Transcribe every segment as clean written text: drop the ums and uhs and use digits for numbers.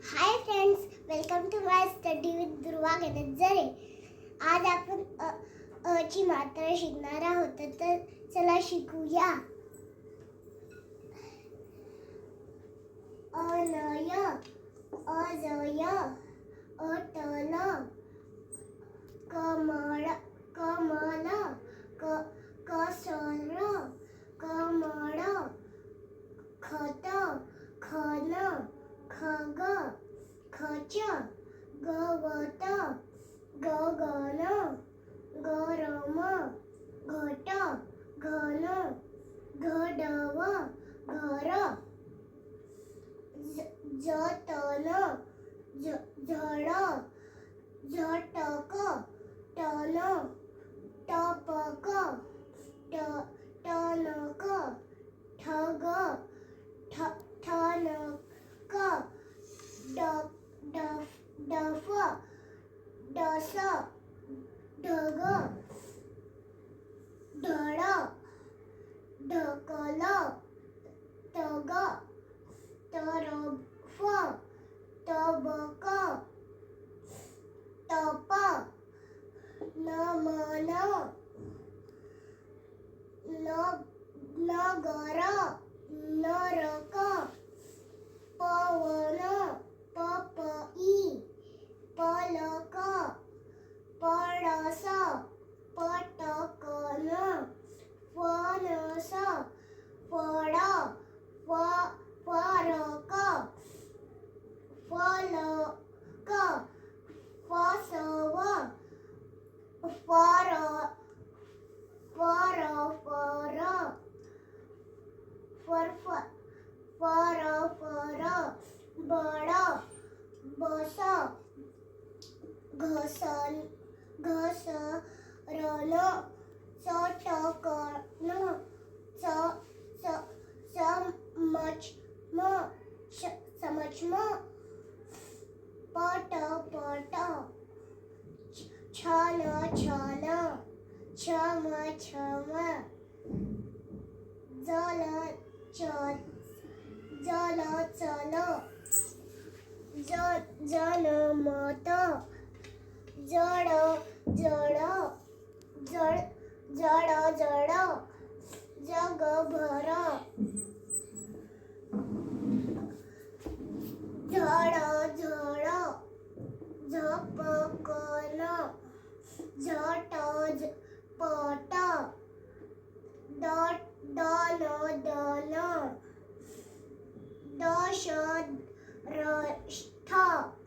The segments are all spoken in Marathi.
High friends, welcome to my study with Durva Ganeshjare. आज आपण ची मात्रा शिकणार आहोत, तर चला शिकूया. अनय, अजय, अटल, कमल, कमल, कसर, कमळ, खत, खन, खग, खच, गवत, गगन, गरम, घट, घन, घडव, घर, जतन, झड, झटक, टन, टपक, टणक, ठग, ठणक, डफ, डस, ढग, ढळ, ढकल, तग, तरफ, तबक, तप, नमन, नगर, नरक, पवन, पपई, पलक, पळस, पटकन, फणस, फळ, फरक, फलक, फसव, फर, बळ, बस, घसरण, चटकन, समचम, पटपट, छन छन, छम छम, जल चल, जनमत, जड जड, जगभर, झळ, झपकन, झटपट, दन,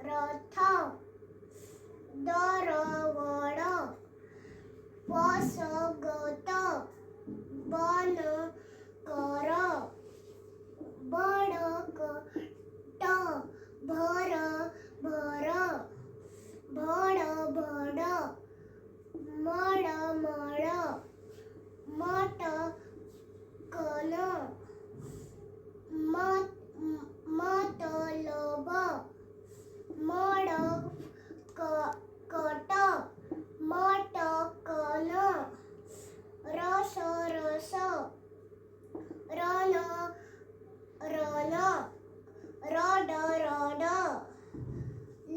रथ, दरवळ, फसगत, बनकर, बडकट, भर, भडभड, मळमळ, मटकन, मतलब, मडकट, मटकन, रस, रन, रड,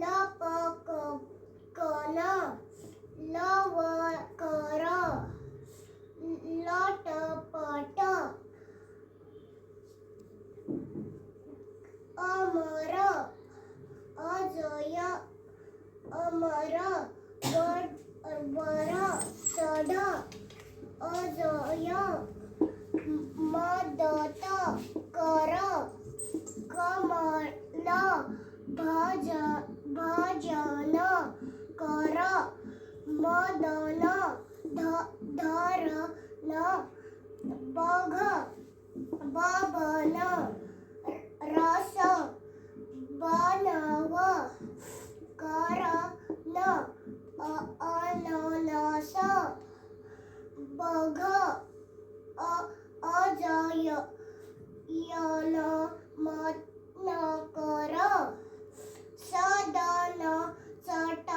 लपकन, लवकर, लटपट, अमर, अजय, अमर, वर, चढ, अजय, मदत कर, कमल, भजन कर, मदन, धरण, बघ, बबन, रस, बनव, करण, अननस, बघ, अजय, कर, सदन, चट,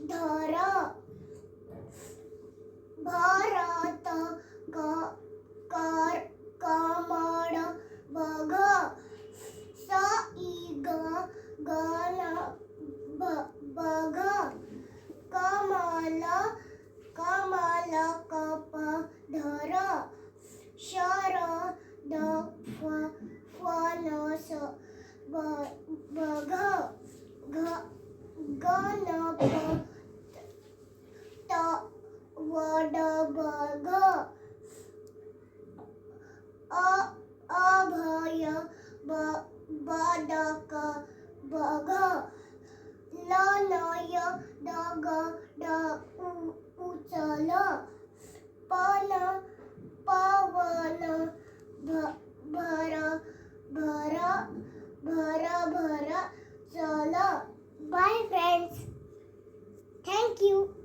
धर, भरत, कर, कमळ, बघ, कप धर शर द फणस बघ गणप वड बघ अभय बदक बघ लनय दगड उचल पवन भर भर भर भर चल. Bye friends. Thank you.